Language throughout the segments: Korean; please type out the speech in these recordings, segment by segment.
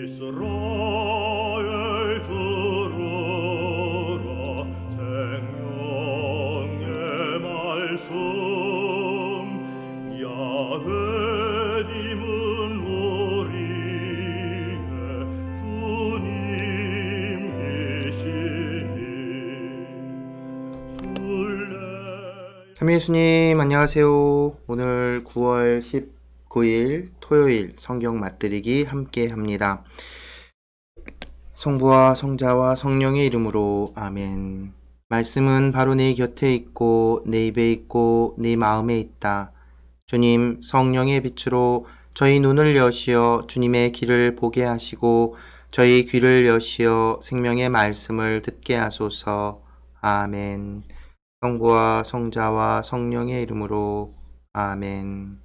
이스라엘 들으라 생명의 말씀 야훼님은 우리의 주님이시니 참예수님 안녕하세요. 오늘 9월 19일 토요일 성경 맛들이기 함께 합니다. 성부와 성자와 성령의 이름으로 아멘. 말씀은 바로 내 곁에 있고 내 입에 있고 내 마음에 있다. 주님, 성령의 빛으로 저희 눈을 여시어 주님의 길을 보게 하시고 저희 귀를 여시어 생명의 말씀을 듣게 하소서. 아멘. 성부와 성자와 성령의 이름으로 아멘.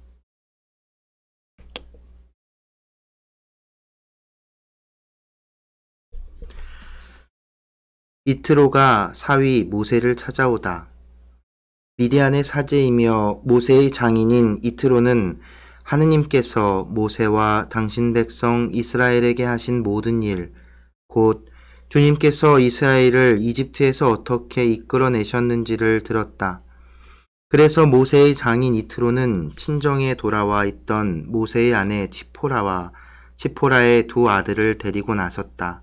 이트로가 사위 모세를 찾아오다. 미디안의 사제이며 모세의 장인인 이트로는 하느님께서 모세와 당신 백성 이스라엘에게 하신 모든 일, 곧 주님께서 이스라엘을 이집트에서 어떻게 이끌어내셨는지를 들었다. 그래서 모세의 장인 이트로는 친정에 돌아와 있던 모세의 아내 치포라와 치포라의 두 아들을 데리고 나섰다.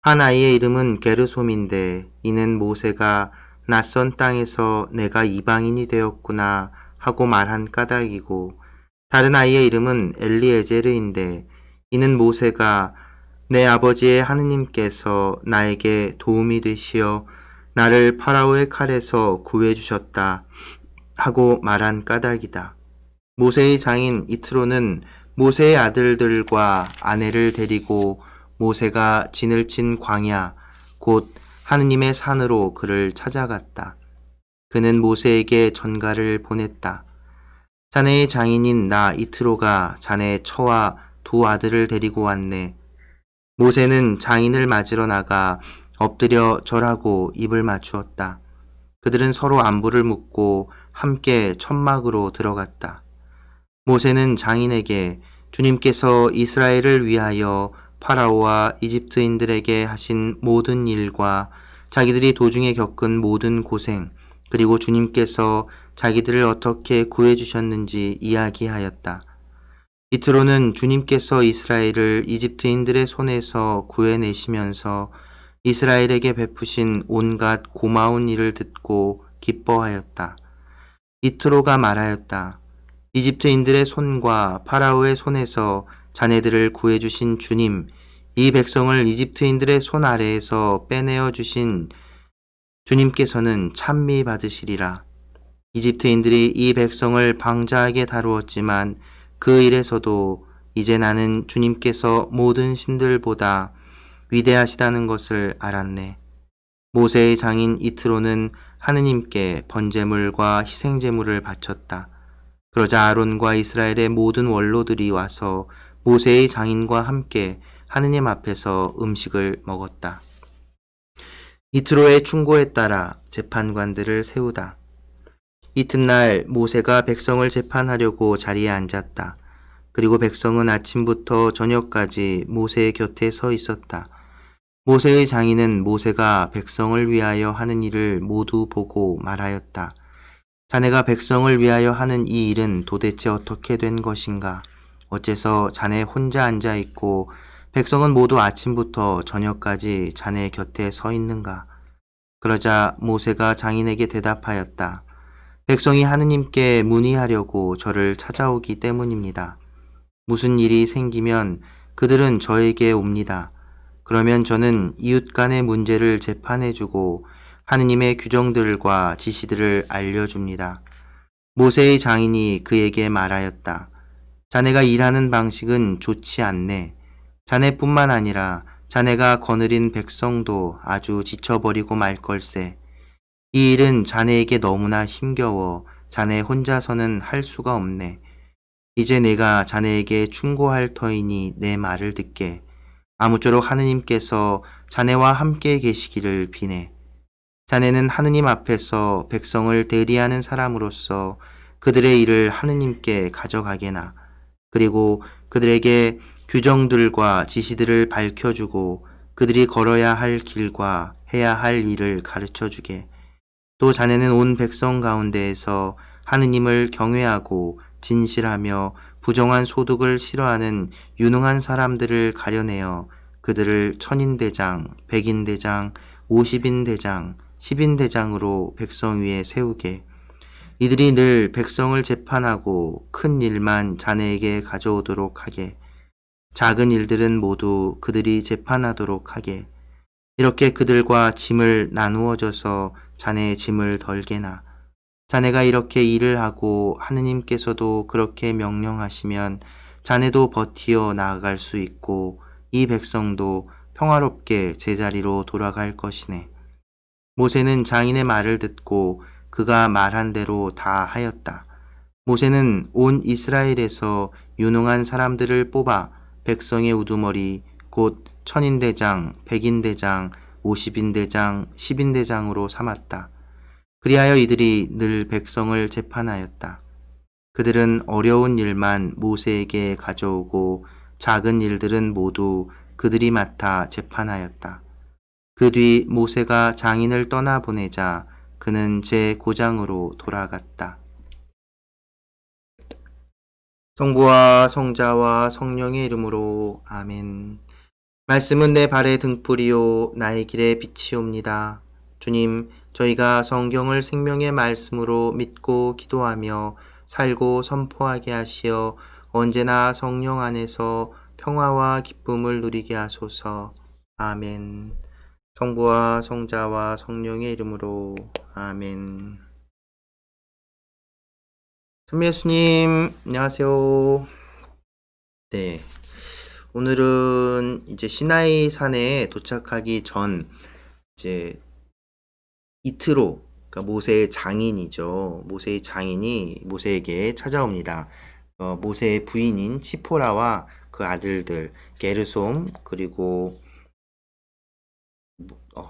한 아이의 이름은 게르솜인데 이는 모세가 낯선 땅에서 내가 이방인이 되었구나 하고 말한 까닭이고, 다른 아이의 이름은 엘리에제르인데 이는 모세가 내 아버지의 하느님께서 나에게 도움이 되시어 나를 파라오의 칼에서 구해주셨다 하고 말한 까닭이다. 모세의 장인 이트로는 모세의 아들들과 아내를 데리고 모세가 진을 친 광야, 곧 하느님의 산으로 그를 찾아갔다. 그는 모세에게 전가를 보냈다. 자네의 장인인 나 이트로가 자네의 처와 두 아들을 데리고 왔네. 모세는 장인을 맞으러 나가 엎드려 절하고 입을 맞추었다. 그들은 서로 안부를 묻고 함께 천막으로 들어갔다. 모세는 장인에게 주님께서 이스라엘을 위하여 파라오와 이집트인들에게 하신 모든 일과 자기들이 도중에 겪은 모든 고생, 그리고 주님께서 자기들을 어떻게 구해주셨는지 이야기하였다. 이트로는 주님께서 이스라엘을 이집트인들의 손에서 구해내시면서 이스라엘에게 베푸신 온갖 고마운 일을 듣고 기뻐하였다. 이트로가 말하였다. 이집트인들의 손과 파라오의 손에서 자네들을 구해주신 주님, 이 백성을 이집트인들의 손 아래에서 빼내어 주신 주님께서는 찬미 받으시리라. 이집트인들이 이 백성을 방자하게 다루었지만 그 일에서도 이제 나는 주님께서 모든 신들보다 위대하시다는 것을 알았네. 모세의 장인 이트로는 하느님께 번제물과 희생제물을 바쳤다. 그러자 아론과 이스라엘의 모든 원로들이 와서 모세의 장인과 함께 하느님 앞에서 음식을 먹었다. 이트로의 충고에 따라 재판관들을 세우다. 이튿날 모세가 백성을 재판하려고 자리에 앉았다. 그리고 백성은 아침부터 저녁까지 모세의 곁에 서 있었다. 모세의 장인은 모세가 백성을 위하여 하는 일을 모두 보고 말하였다. 자네가 백성을 위하여 하는 이 일은 도대체 어떻게 된 것인가? 어째서 자네 혼자 앉아 있고 백성은 모두 아침부터 저녁까지 자네 곁에 서 있는가? 그러자 모세가 장인에게 대답하였다. 백성이 하느님께 문의하려고 저를 찾아오기 때문입니다. 무슨 일이 생기면 그들은 저에게 옵니다. 그러면 저는 이웃 간의 문제를 재판해주고 하느님의 규정들과 지시들을 알려줍니다. 모세의 장인이 그에게 말하였다. 자네가 일하는 방식은 좋지 않네. 자네뿐만 아니라 자네가 거느린 백성도 아주 지쳐버리고 말 걸세. 이 일은 자네에게 너무나 힘겨워 자네 혼자서는 할 수가 없네. 이제 내가 자네에게 충고할 터이니 내 말을 듣게. 아무쪼록 하느님께서 자네와 함께 계시기를 비네. 자네는 하느님 앞에서 백성을 대리하는 사람으로서 그들의 일을 하느님께 가져가게나, 그리고 그들에게 규정들과 지시들을 밝혀주고 그들이 걸어야 할 길과 해야 할 일을 가르쳐주게. 또 자네는 온 백성 가운데에서 하느님을 경외하고 진실하며 부정한 소득을 싫어하는 유능한 사람들을 가려내어 그들을 천인대장, 백인대장, 50인대장, 10인대장으로 백성 위에 세우게. 이들이 늘 백성을 재판하고 큰 일만 자네에게 가져오도록 하게. 작은 일들은 모두 그들이 재판하도록 하게. 이렇게 그들과 짐을 나누어져서 자네의 짐을 덜게나. 자네가 이렇게 일을 하고 하느님께서도 그렇게 명령하시면 자네도 버티어 나아갈 수 있고 이 백성도 평화롭게 제자리로 돌아갈 것이네. 모세는 장인의 말을 듣고 그가 말한 대로 다 하였다. 모세는 온 이스라엘에서 유능한 사람들을 뽑아 백성의 우두머리 곧 천인대장, 백인대장, 50인대장, 10인대장으로 삼았다. 그리하여 이들이 늘 백성을 재판하였다. 그들은 어려운 일만 모세에게 가져오고 작은 일들은 모두 그들이 맡아 재판하였다. 그 뒤 모세가 장인을 떠나보내자 그는 제 고장으로 돌아갔다. 성부와 성자와 성령의 이름으로 아멘. 말씀은 내 발의 등불이요 나의 길의 빛이옵니다. 주님, 저희가 성경을 생명의 말씀으로 믿고 기도하며 살고 선포하게 하시어 언제나 성령 안에서 평화와 기쁨을 누리게 하소서. 아멘. 성부와 성자와 성령의 이름으로 아멘. 천미예수님, 안녕하세요. 네. 오늘은 이제 시나이 산에 도착하기 전 이제 이트로, 그러니까 모세의 장인이죠. 모세의 장인이 모세에게 찾아옵니다. 모세의 부인인 치포라와 그 아들들 게르솜 그리고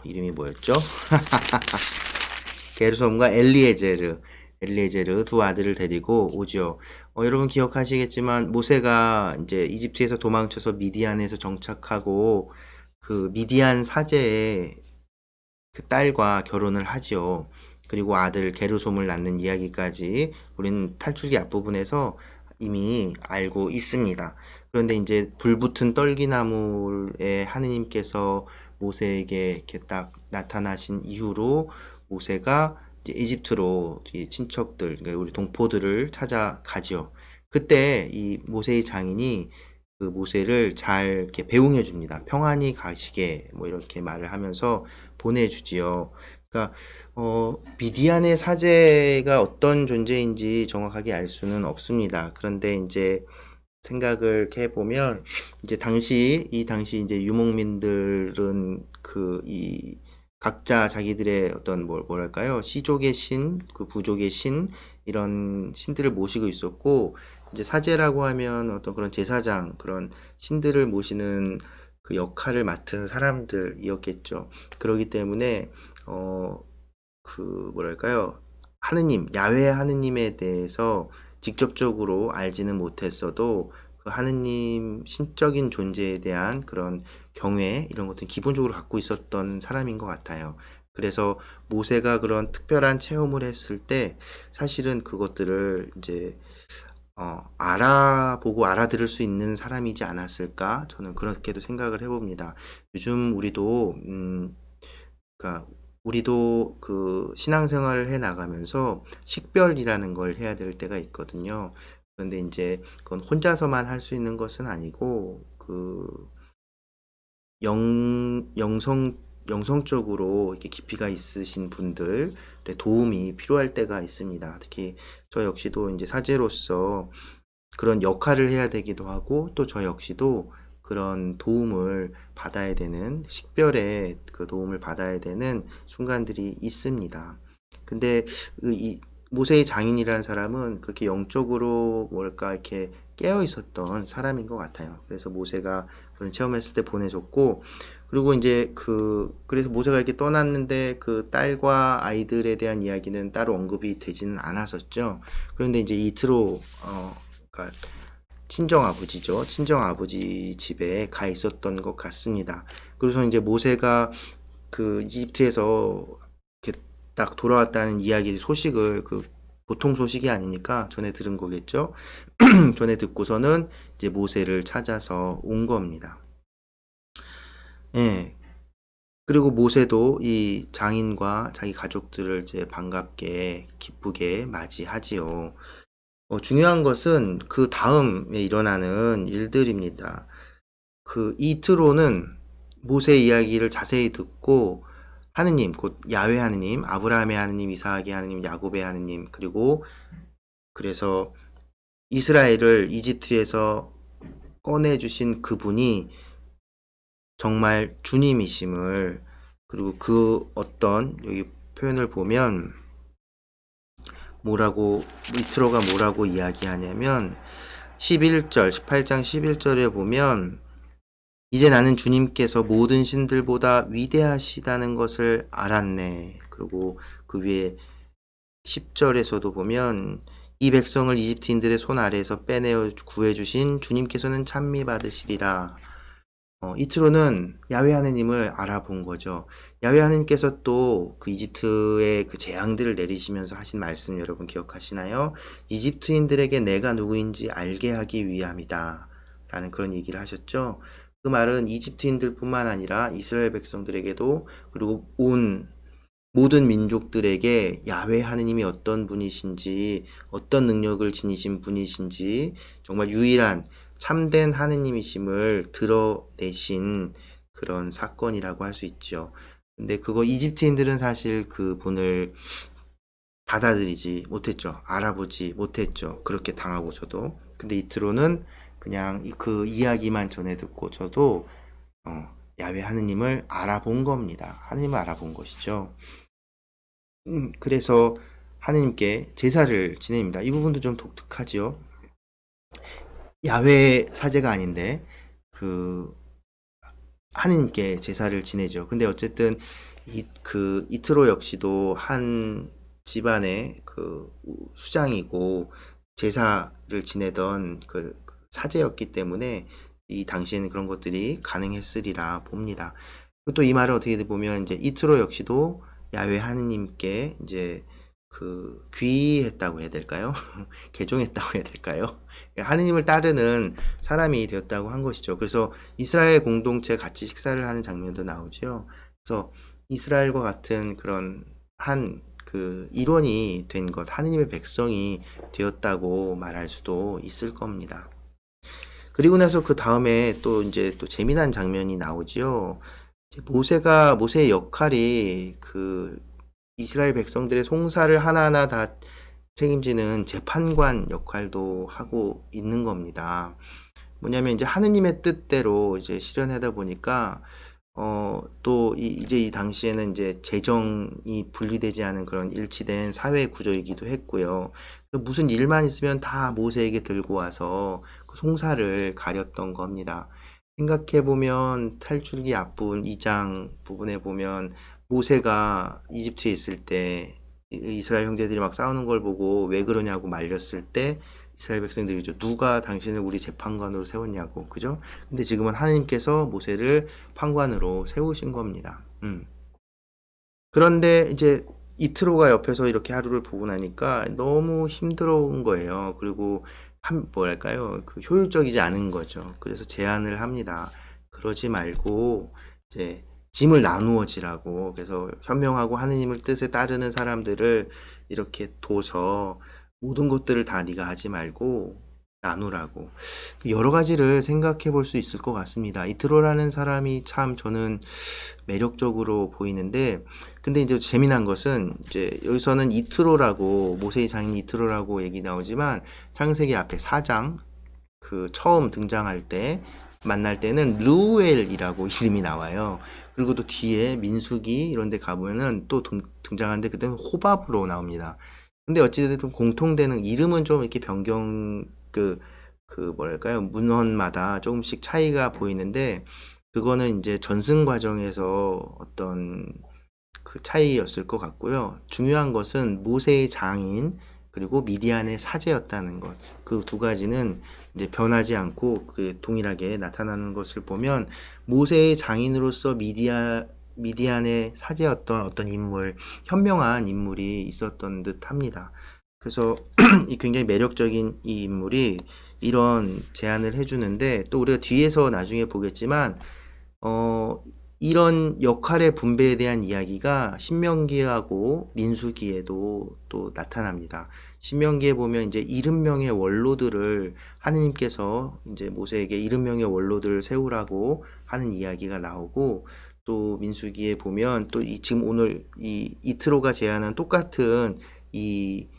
이름이 뭐였죠? 게르솜과 엘리에제르 두 아들을 데리고 오죠. 여러분 기억하시겠지만 모세가 이제 이집트에서 도망쳐서 미디안에서 정착하고 그 미디안 사제의 그 딸과 결혼을 하죠. 그리고 아들 게르솜을 낳는 이야기까지 우리는 탈출기 앞부분에서 이미 알고 있습니다. 그런데 이제 불붙은 떨기나무에 하느님께서 모세에게 이렇게 딱 나타나신 이후로 모세가 이제 이집트로 친척들, 그러니까 우리 동포들을 찾아가죠. 그때 이 모세의 장인이 그 모세를 잘 이렇게 배웅해 줍니다. 평안히 가시게 뭐 이렇게 말을 하면서 보내주지요. 그러니까 미디안의 사제가 어떤 존재인지 정확하게 알 수는 없습니다. 그런데 이제 생각을 이렇게 해보면 이제 이 당시 이제 유목민들은 이 각자 자기들의 어떤 뭐랄까요? 시족의 신, 그 부족의 신 이런 신들을 모시고 있었고 이제 사제라고 하면 어떤 그런 제사장 그런 신들을 모시는 그 역할을 맡은 사람들이었겠죠. 그렇기 때문에 뭐랄까요? 하느님, 야훼 하느님에 대해서 직접적으로 알지는 못했어도 그 하느님 신적인 존재에 대한 그런 경외 이런 것들 기본적으로 갖고 있었던 사람인 것 같아요. 그래서 모세가 그런 특별한 체험을 했을 때 사실은 그것들을 이제 알아보고 알아들을 수 있는 사람이지 않았을까? 저는 그렇게도 생각을 해봅니다. 요즘 그러니까 우리도 그 신앙생활을 해 나가면서 식별이라는 걸 해야 될 때가 있거든요. 그런데 이제 그건 혼자서만 할 수 있는 것은 아니고 영성적으로 이렇게 깊이가 있으신 분들의 도움이 필요할 때가 있습니다. 특히 저 역시도 이제 사제로서 그런 역할을 해야 되기도 하고 또 저 역시도 그런 도움을 받아야 되는 식별의 그 도움을 받아야 되는 순간들이 있습니다. 근데 이 모세의 장인이라는 사람은 그렇게 영적으로 뭘까 이렇게 깨어 있었던 사람인 것 같아요. 그래서 모세가 그런 체험했을 때 보내줬고 그리고 이제 그래서 모세가 이렇게 떠났는데 그 딸과 아이들에 대한 이야기는 따로 언급이 되지는 않았었죠. 그런데 이제 이트로 그러니까 친정아버지죠. 친정아버지 집에 가 있었던 것 같습니다. 그래서 이제 모세가 그 이집트에서 이렇게 딱 돌아왔다는 이야기 소식을 보통 소식이 아니니까 전에 들은 거겠죠. 전에 듣고서는 이제 모세를 찾아서 온 겁니다. 예. 그리고 모세도 이 장인과 자기 가족들을 이제 반갑게 기쁘게 맞이하지요. 중요한 것은 그 다음에 일어나는 일들입니다. 이트로는 모세 이야기를 자세히 듣고 하느님, 곧 야훼 하느님, 아브라함의 하느님, 이삭의 하느님, 야곱의 하느님, 그리고 그래서 이스라엘을 이집트에서 꺼내주신 그분이 정말 주님이심을, 그리고 그 어떤 여기 표현을 보면 이트로가 뭐라고 이야기하냐면 18장 11절에 보면 이제 나는 주님께서 모든 신들보다 위대하시다는 것을 알았네. 그리고 그 위에 10절에서도 보면 이 백성을 이집트인들의 손 아래에서 빼내어 구해주신 주님께서는 찬미 받으시리라. 이트로는 야훼 하느님을 알아본 거죠. 야훼 하느님께서 또 그 이집트의 그 재앙들을 내리시면서 하신 말씀 여러분 기억하시나요? 이집트인들에게 내가 누구인지 알게 하기 위함이다. 라는 그런 얘기를 하셨죠. 그 말은 이집트인들뿐만 아니라 이스라엘 백성들에게도, 그리고 온 모든 민족들에게 야훼 하느님이 어떤 분이신지, 어떤 능력을 지니신 분이신지, 정말 유일한 참된 하느님이심을 드러내신 그런 사건이라고 할 수 있죠. 근데 이집트인들은 사실 그 분을 받아들이지 못했죠. 알아보지 못했죠. 그렇게 당하고서도. 근데 이트로는 그냥 그 이야기만 전해 듣고 저도 야훼 하느님을 알아본 겁니다. 하느님을 알아본 것이죠. 그래서 하느님께 제사를 지냅니다. 이 부분도 좀 독특하지요. 야훼 사제가 아닌데 하느님께 제사를 지내죠. 근데 어쨌든 이트로 역시도 한 집안의 수장이고 제사를 지내던 사제였기 때문에 이 당시에는 그런 것들이 가능했으리라 봅니다. 또 이 말을 어떻게 보면 이제 이트로 역시도 야훼 하느님께 이제 귀했다고 해야 될까요? 개종했다고 해야 될까요? 하느님을 따르는 사람이 되었다고 한 것이죠. 그래서 이스라엘 공동체 같이 식사를 하는 장면도 나오죠. 그래서 이스라엘과 같은 그런 일원이 된 것, 하느님의 백성이 되었다고 말할 수도 있을 겁니다. 그리고 나서 그 다음에 또 재미난 장면이 나오죠. 모세의 역할이 이스라엘 백성들의 송사를 하나하나 다 책임지는 재판관 역할도 하고 있는 겁니다. 뭐냐면 이제 하느님의 뜻대로 이제 실현하다 보니까 이제 이 당시에는 이제 재정이 분리되지 않은 그런 일치된 사회 구조이기도 했고요. 무슨 일만 있으면 다 모세에게 들고 와서 그 송사를 가렸던 겁니다. 생각해보면 탈출기 앞부분 2장 부분에 보면 모세가 이집트에 있을 때 이스라엘 형제들이 막 싸우는 걸 보고 왜 그러냐고 말렸을 때 이스라엘 백성들이죠. 누가 당신을 우리 재판관으로 세웠냐고. 그죠? 근데 지금은 하나님께서 모세를 판관으로 세우신 겁니다. 그런데 이제 이트로가 옆에서 이렇게 하루를 보고 나니까 너무 힘들어온 거예요. 그리고 뭐랄까요? 효율적이지 않은 거죠. 그래서 제안을 합니다. 그러지 말고 이제 짐을 나누어 지라고. 그래서 현명하고 하느님을 뜻에 따르는 사람들을 이렇게 둬서 모든 것들을 다 네가 하지 말고 나누라고. 여러 가지를 생각해 볼 수 있을 것 같습니다. 이트로라는 사람이 참 저는 매력적으로 보이는데, 근데 이제 재미난 것은 이제 여기서는 이트로라고, 모세의 장인 이트로라고 얘기 나오지만 창세기 앞에 4장 처음 등장할 때 만날 때는 르우엘이라고 이름이 나와요. 그리고 또 뒤에 민수기 이런 데 가보면은 또 등장하는데 그때는 호밥으로 나옵니다. 근데 어찌됐든 공통되는 이름은 좀 이렇게 변경, 뭐랄까요, 문헌마다 조금씩 차이가 보이는데, 그거는 이제 전승 과정에서 어떤 차이였을 것 같고요. 중요한 것은 모세의 장인, 그리고 미디안의 사제였다는 것. 그 두 가지는 이제 변하지 않고 그 동일하게 나타나는 것을 보면 모세의 장인으로서 미디안의 사제였던 어떤 인물, 현명한 인물이 있었던 듯 합니다. 그래서 이 굉장히 매력적인 이 인물이 이런 제안을 해주는데 또 우리가 뒤에서 나중에 보겠지만 이런 역할의 분배에 대한 이야기가 신명기하고 민수기에도 또 나타납니다. 신명기에 보면 이제 70명의 원로들을 하느님께서 이제 모세에게 70명의 원로들을 세우라고 하는 이야기가 나오고 또 민수기에 보면 또 지금 오늘 이 이트로가 제안한 똑같은 이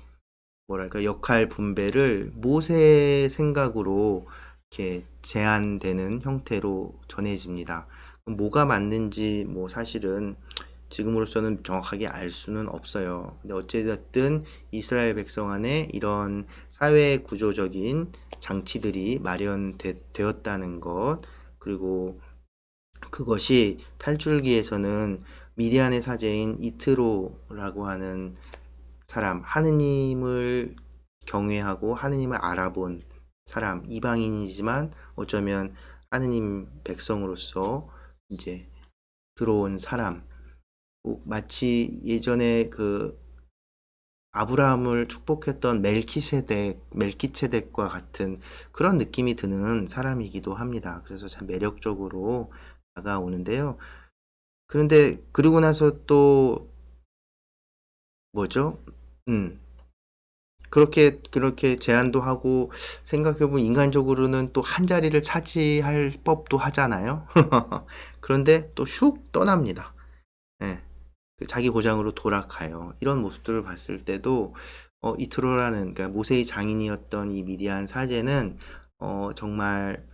뭐랄까 역할 분배를 모세 생각으로 이렇게 제안되는 형태로 전해집니다. 뭐가 맞는지 뭐 사실은 지금으로서는 정확하게 알 수는 없어요. 근데 어찌됐든 이스라엘 백성 안에 이런 사회 구조적인 장치들이 마련되었다는 것, 그리고 그것이 탈출기에서는 미디안의 사제인 이트로라고 하는 사람, 하느님을 경외하고 하느님을 알아본 사람, 이방인이지만 어쩌면 하느님 백성으로서 이제 들어온 사람, 마치 예전에 그 아브라함을 축복했던 멜키체덱과 같은 그런 느낌이 드는 사람이기도 합니다. 그래서 참 매력적으로 다가오는데요. 그런데 그리고 나서 또 뭐죠? 그렇게 제안도 하고 생각해보면 인간적으로는 또 한 자리를 차지할 법도 하잖아요. 그런데 또 슉 떠납니다. 예. 자기 고장으로 돌아가요. 이런 모습들을 봤을 때도 이트로라는 그러니까 모세의 장인이었던 이 미디안 사제는 정말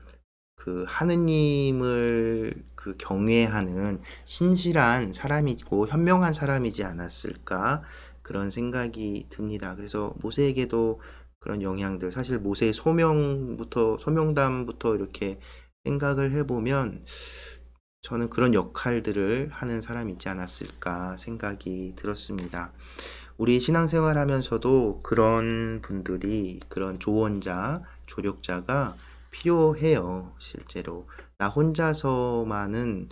그 하느님을 그 경외하는 신실한 사람이고 현명한 사람이지 않았을까 그런 생각이 듭니다. 그래서 모세에게도 그런 영향들 사실 모세의 소명담부터 이렇게 생각을 해보면 저는 그런 역할들을 하는 사람이지 않았을까 생각이 들었습니다. 우리 신앙생활 하면서도 그런 분들이 그런 조언자, 조력자가 필요해요. 실제로 나 혼자서만은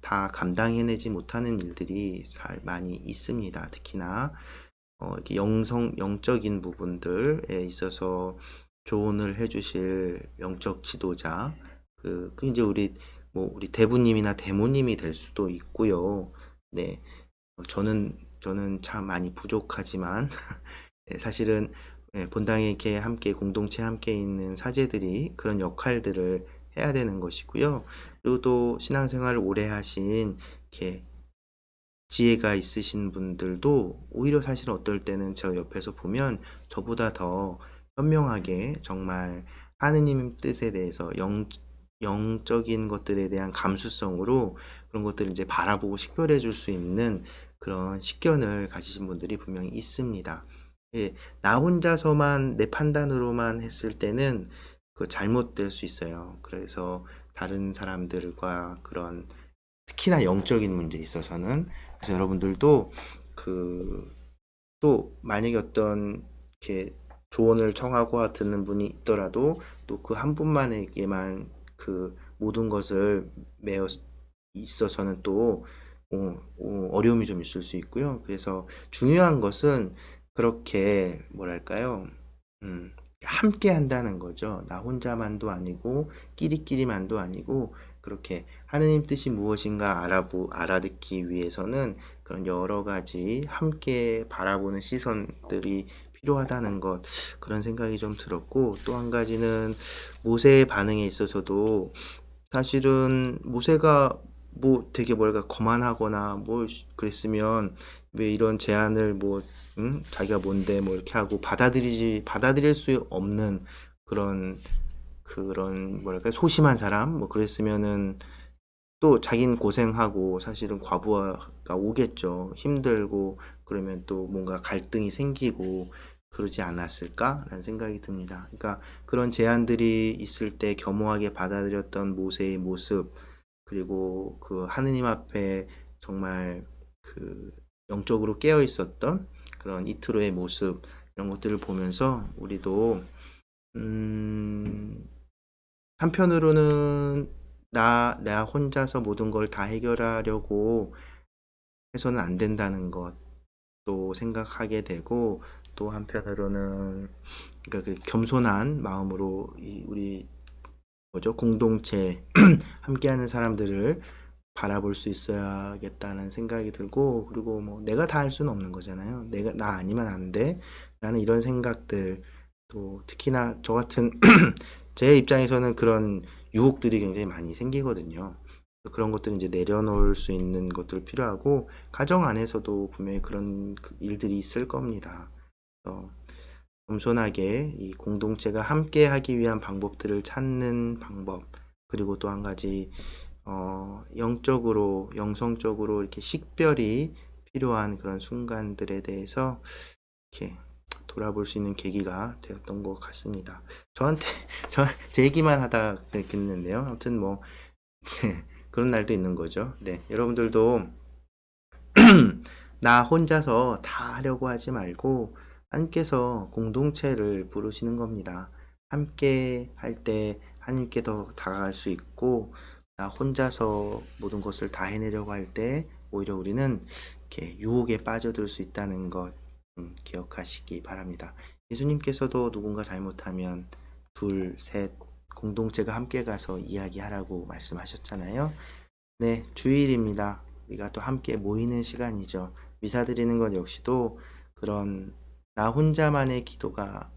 다 감당해내지 못하는 일들이 많이 있습니다. 특히나 이렇게 영적인 부분들에 있어서 조언을 해주실 영적 지도자, 그 이제 우리 대부님이나 대모님이 될 수도 있고요. 네, 저는 참 많이 부족하지만 네, 사실은 본당에 이렇게 함께 공동체 함께 있는 사제들이 그런 역할들을 해야 되는 것이고요. 그리고 또 신앙생활을 오래 하신 이렇게 지혜가 있으신 분들도 오히려 사실 어떨 때는 저 옆에서 보면 저보다 더 현명하게 정말 하느님 뜻에 대해서 영적인 것들에 대한 감수성으로 그런 것들을 이제 바라보고 식별해 줄 수 있는 그런 식견을 가지신 분들이 분명히 있습니다. 예, 나 혼자서만 내 판단으로만 했을 때는 그 잘못될 수 있어요. 그래서 다른 사람들과 그런 특히나 영적인 문제에 있어서는 그래서 여러분들도 또 만약에 어떤 이렇게 조언을 청하고 듣는 분이 있더라도 또 그 한 분만에게만 그 모든 것을 매어 있어서는 또 어려움이 좀 있을 수 있고요. 그래서 중요한 것은 그렇게 뭐랄까요? 함께 한다는 거죠. 나 혼자만도 아니고 끼리끼리만도 아니고 그렇게 하느님 뜻이 무엇인가 알아듣기 위해서는 그런 여러 가지 함께 바라보는 시선들이 필요하다는 것 그런 생각이 좀 들었고 또 한 가지는 모세의 반응에 있어서도 사실은 모세가 뭐 되게 뭐랄까 거만하거나 뭐 그랬으면 왜 이런 제안을 자기가 뭔데 뭐 이렇게 하고 받아들일 수 없는 그런 뭐랄까 소심한 사람 뭐 그랬으면은 또 자긴 고생하고 사실은 과부하가 오겠죠. 힘들고 그러면 또 뭔가 갈등이 생기고 그러지 않았을까라는 생각이 듭니다. 그러니까 그런 제안들이 있을 때 겸허하게 받아들였던 모세의 모습 그리고 그 하느님 앞에 정말 그 영적으로 깨어 있었던 그런 이트로의 모습 이런 것들을 보면서 우리도 한편으로는 내가 혼자서 모든 걸 다 해결하려고 해서는 안 된다는 것도 생각하게 되고, 또 한편으로는 그러니까 그 겸손한 마음으로 우리 공동체 함께하는 사람들을 바라볼 수 있어야겠다는 생각이 들고, 그리고 뭐 내가 다 할 수는 없는 거잖아요. 나 아니면 안 돼. 라는 이런 생각들, 또 특히나 저 같은 제 입장에서는 그런 유혹들이 굉장히 많이 생기거든요. 그런 것들은 이제 내려놓을 수 있는 것들 필요하고, 가정 안에서도 분명히 그런 일들이 있을 겁니다. 겸손하게 이 공동체가 함께 하기 위한 방법들을 찾는 방법, 그리고 또 한 가지 영적으로, 영성적으로 이렇게 식별이 필요한 그런 순간들에 대해서 이렇게 돌아볼 수 있는 계기가 되었던 것 같습니다. 제 얘기만 하다 그랬겠는데요. 아무튼 뭐 그런 날도 있는 거죠. 네, 여러분들도 나 혼자서 다 하려고 하지 말고 하나님께서 공동체를 부르시는 겁니다. 함께 할 때 하나님께 더 다가갈 수 있고, 나 혼자서 모든 것을 다 해내려고 할 때 오히려 우리는 이렇게 유혹에 빠져들 수 있다는 것 기억하시기 바랍니다. 예수님께서도 누군가 잘못하면 둘, 셋 공동체가 함께 가서 이야기하라고 말씀하셨잖아요. 네, 주일입니다. 우리가 또 함께 모이는 시간이죠. 미사 드리는 것 역시도 그런 나 혼자만의 기도가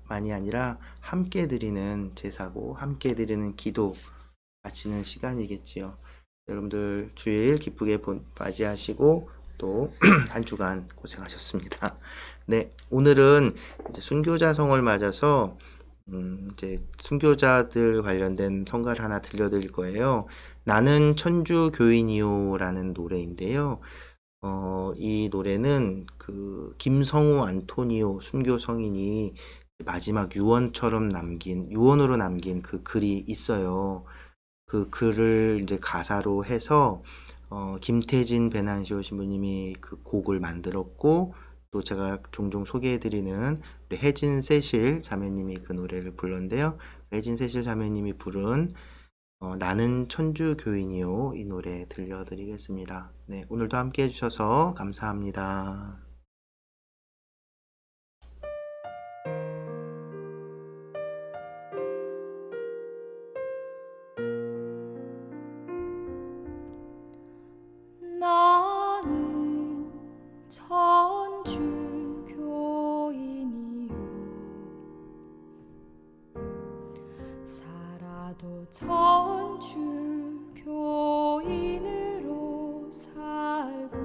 많이 아니라 함께 드리는 제사고, 함께 드리는 기도 바치는 시간이겠지요. 여러분들 주일 기쁘게 맞이하시고 또 한 주간 고생하셨습니다. 네, 오늘은 이제 순교자성을 맞아서 이제 순교자들 관련된 성가를 하나 들려드릴 거예요. 나는 천주 교인이요라는 노래인데요. 이 노래는 그 김성우 안토니오 순교 성인이 마지막 유언으로 남긴 그 글이 있어요. 그 글을 이제 가사로 해서 김태진 배난시오 신부님이 그 곡을 만들었고, 또 제가 종종 소개해드리는 우리 혜진 세실 자매님이 그 노래를 불렀는데요. 혜진 세실 자매님이 부른 나는 천주 교인이요, 이 노래 들려드리겠습니다. 네, 오늘도 함께 해주셔서 감사합니다. 나는 천주 교인이요 살아도 천주 교인으로 살고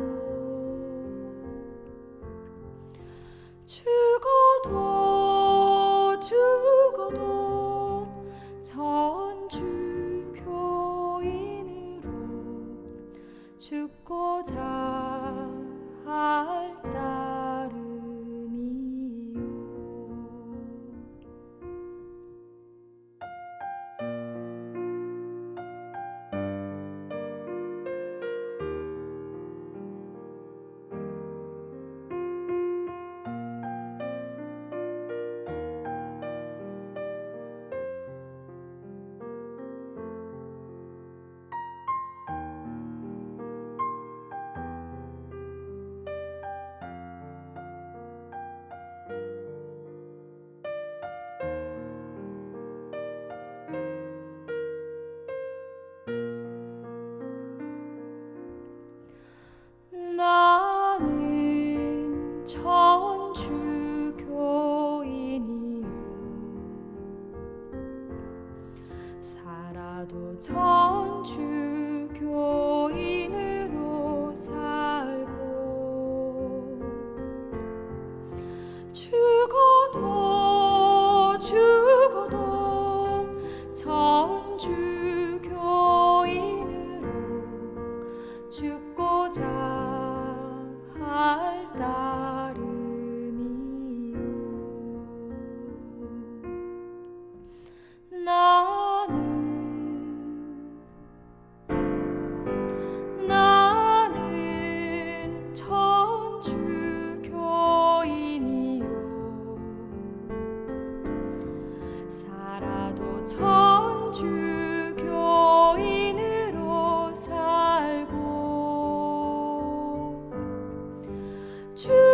주